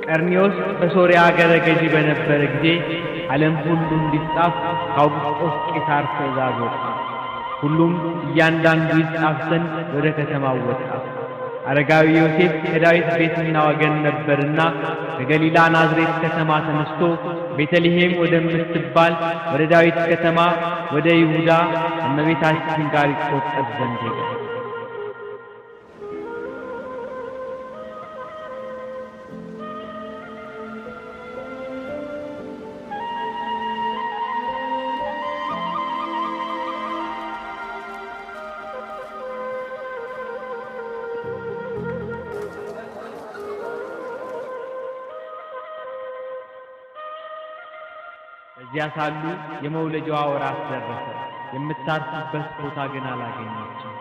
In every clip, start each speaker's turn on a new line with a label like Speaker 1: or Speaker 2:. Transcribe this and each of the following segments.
Speaker 1: ቀርኒዮስ በሶርያ አገረ ገዢ በነበረ ጊዜ ዓለም ሁሉ እንዲጻፍ ከአውግስጦስ ቄሳር ትእዛዝ ወጣ። ሁሉም እያንዳንዱ ይጻፍ ዘንድ ወደ ከተማው ወጣ። አረጋዊ ዮሴፍ ከዳዊት ቤትና ወገን ነበርና ከገሊላ ናዝሬት ከተማ ተነስቶ ቤተልሔም ወደምትባል ወደ ዳዊት ከተማ ወደ ይሁዳ እመቤታችን ጋር ይቆጠር ዘንድ ሄደ። እዚያ ሳሉ የመውለጃዋ ወራት ደረሰ። የምታርፍበት ቦታ ግን አላገኘችም።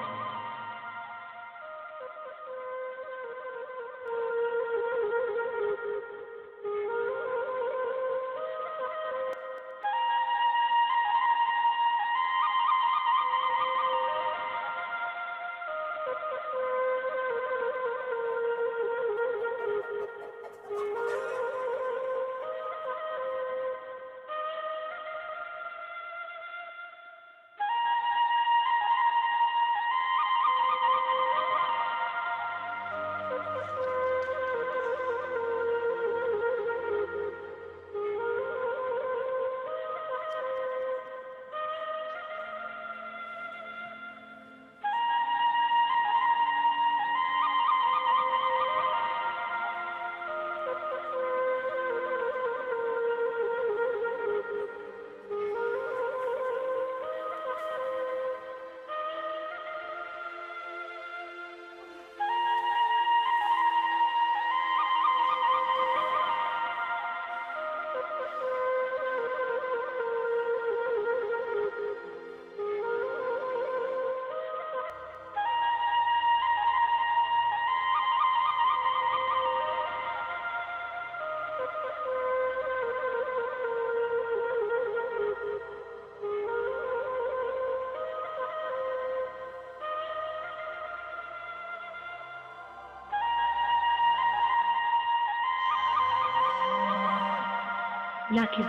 Speaker 2: ላኪን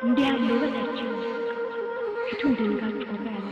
Speaker 2: እንዲህ ያለው በታችን ፊቱን ድንጋጭ ወራ ያለ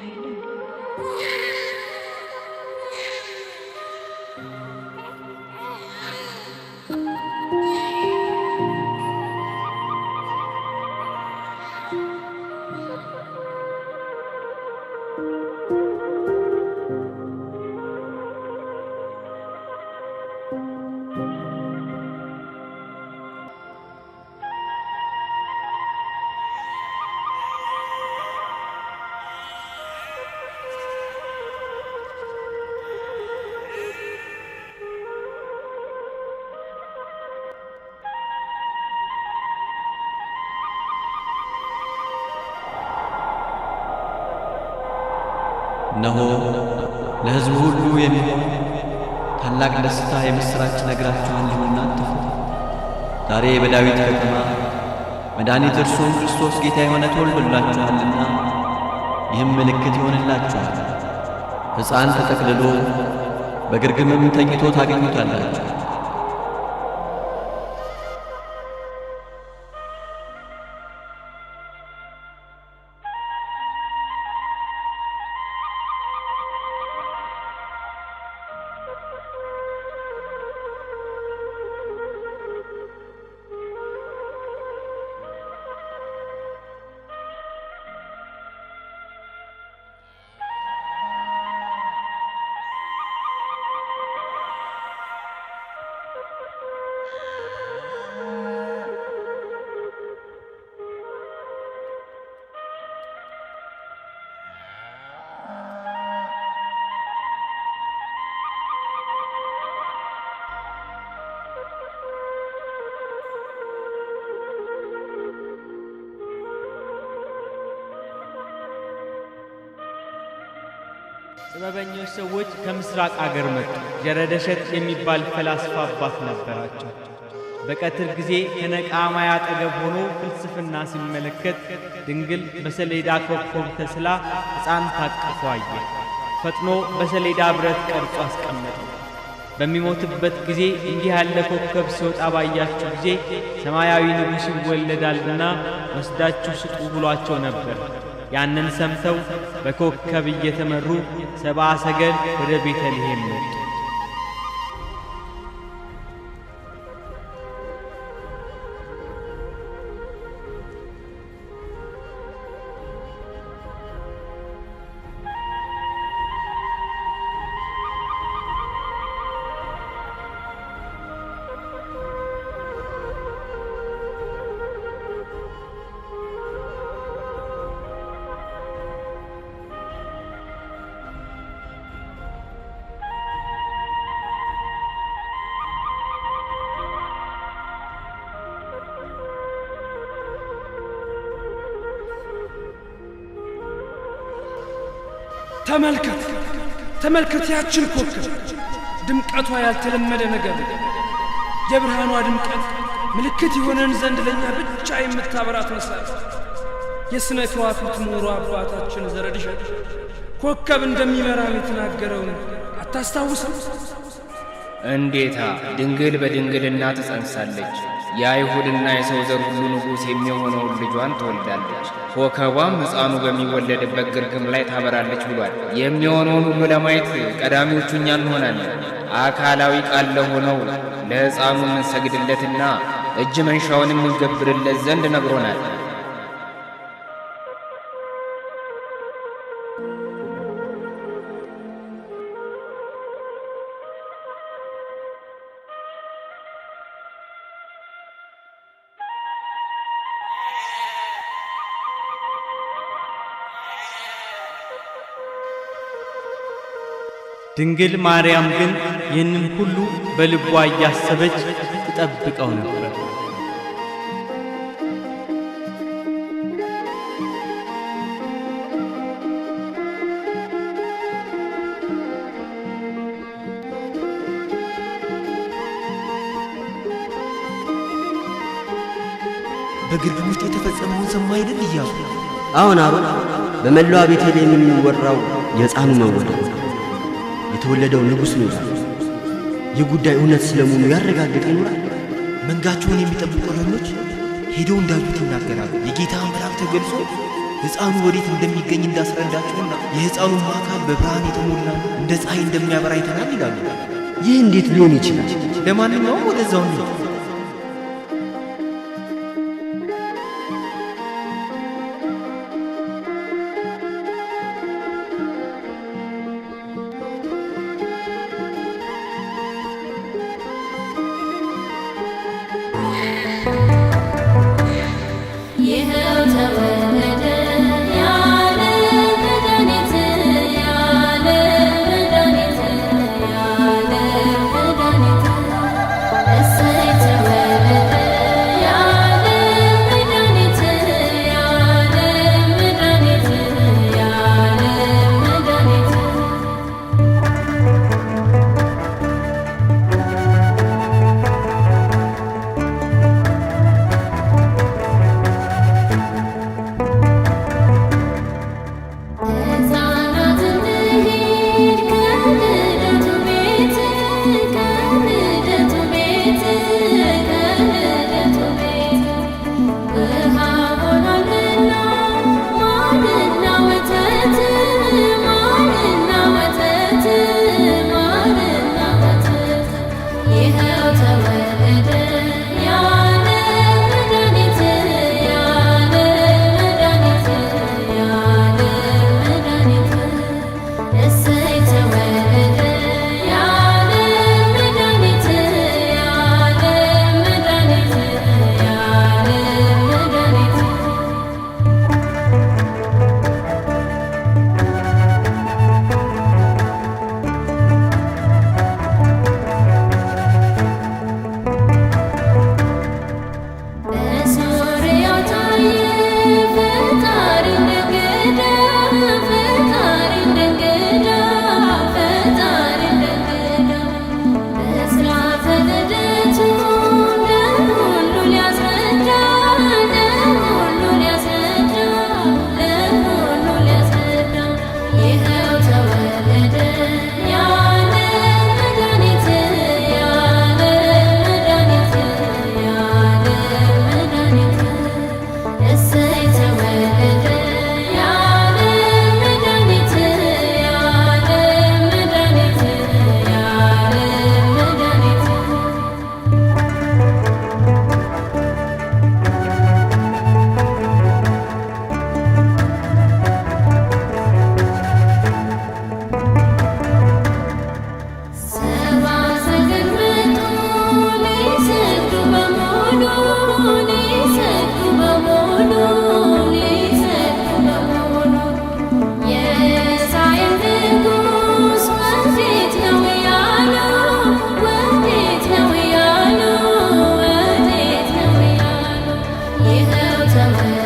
Speaker 3: እነሆ ለሕዝቡ ሁሉ የሚሆን ታላቅ ደስታ የምሥራች ነግራችኋለሁና አትፍሩ። ዛሬ በዳዊት ከተማ መድኃኒት እርሱም ክርስቶስ ጌታ የሆነ ተወልዶላችኋልና፣ ይህም ምልክት ይሆንላችኋል፣ ሕፃን ተጠቅልሎ በግርግምም ተኝቶ ታገኙታላችሁ።
Speaker 1: ጥበበኞች ሰዎች ከምስራቅ አገር መጡ። ጀረደሸት የሚባል ፈላስፋ አባት ነበራቸው። በቀትር ጊዜ ከነቃማያ አጠገብ ሆኖ ፍልስፍና ሲመለከት ድንግል በሰሌዳ ኮከብ ተስላ ሕፃን ታቅፎ አየ። ፈጥኖ በሰሌዳ ብረት ቀርጾ አስቀመጠው። በሚሞትበት ጊዜ እንዲህ ያለ ኮከብ ሲወጣ ባያችሁ ጊዜ ሰማያዊ ንጉሥ ይወለዳልና ወስዳችሁ ስጡ ብሏቸው ነበር። ያንን ሰምተው በኮከብ እየተመሩ ሰብአ ሰገል ወደ ቤተልሔም መጡ።
Speaker 4: ተመልከት ያችን ኮከብ ድምቀቷ ያልተለመደ ነገር የብርሃኗ ድምቀት ምልክት ይሆነን ዘንድ ለኛ ብቻ የምታበራ ትመስላለች። የሥነ ከዋክብት ምሁሩ አባታችን ዘረድሸት ኮከብ እንደሚመራን የተናገረውን አታስታውስም?
Speaker 5: እንዴታ! ድንግል በድንግልና ትጸንሳለች፣ የአይሁድና የሰው ዘር ሁሉ ንጉሥ የሚሆነውን ልጇን ትወልዳለች፣ ኮከቧም ሕፃኑ በሚወለድበት ግርግም ላይ ታበራለች ብሏል። የሚሆነውን ሁሉ ለማየት ቀዳሚዎቹ እኛ እንሆናለን። አካላዊ ቃል ለሆነው ለሕፃኑ እንሰግድለትና እጅ መንሻውንም እንገብርለት ዘንድ ነግሮናል።
Speaker 1: ድንግል ማርያም ግን ይህንን ሁሉ በልቧ እያሰበች ትጠብቀው ነበር።
Speaker 6: በግርግም ውስጥ የተፈጸመውን ሰማ አይደል ኢያሱ? አሁን በመላዋ ቤተልሔም የሚወራው የሕፃኑ መወለድ የተወለደው ንጉሥ ነው ይላል። ይህ ጉዳይ እውነት ስለመሆኑ ያረጋግጥ ይኖራል። መንጋቸውን የሚጠብቁ እረኞች ሄደው እንዳዩት ይናገራሉ። የጌታ መልአክ ተገልጾ ሕፃኑ ወዴት እንደሚገኝ እንዳስረዳቸውና የሕፃኑም አካል በብርሃን የተሞላ እንደ ፀሐይ እንደሚያበራ አይተናል ይላሉ። ይህ እንዴት ሊሆን ይችላል? ለማንኛውም ወደዛው እንሂድ።
Speaker 7: Say you